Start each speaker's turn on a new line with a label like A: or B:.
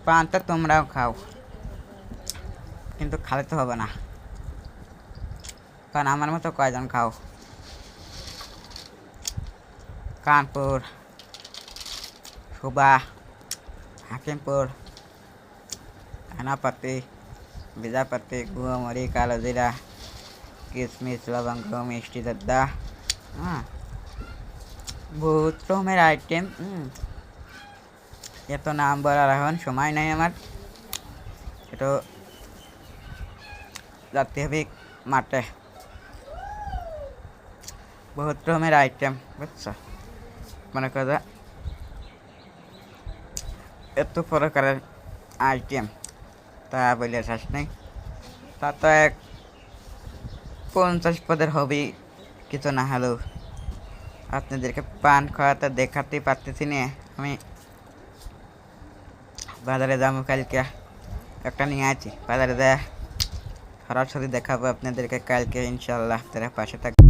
A: পানটা তোমরাও খাও, কিন্তু খালে তো হবে না, কারণ আমার মতো কয়জন খাও। কানপুর, সুবা, হাকিমপুর, থানাপাতি, বিজাপাতি, গুয়ামরি, কালো জিরা, কিশমিশ, লবঙ্গ, মিষ্টি দদ্দা, হ্যাঁ, বহুত রকমের আইটেম। এত নাম বলার এখন সময় নেই আমার, একটু যাতে হবে মাঠে। বহুত রকমের আইটেম, বুঝছো? মনে করো এত প্রকারের আইটেম, তা বলে শেষ নেই। তা তো 50 পদের হবি কিছু না হলেও। আপনাদেরকে পান খাওয়াতে দেখাতে পারতেছি না। আমি বাজারে যাবো কালকে, একটা নিয়ে আছি, বাজারে যায় সরাসরি দেখাবো আপনাদেরকে কালকে ইনশাল্লাহ। তারা পাশে থাকবে।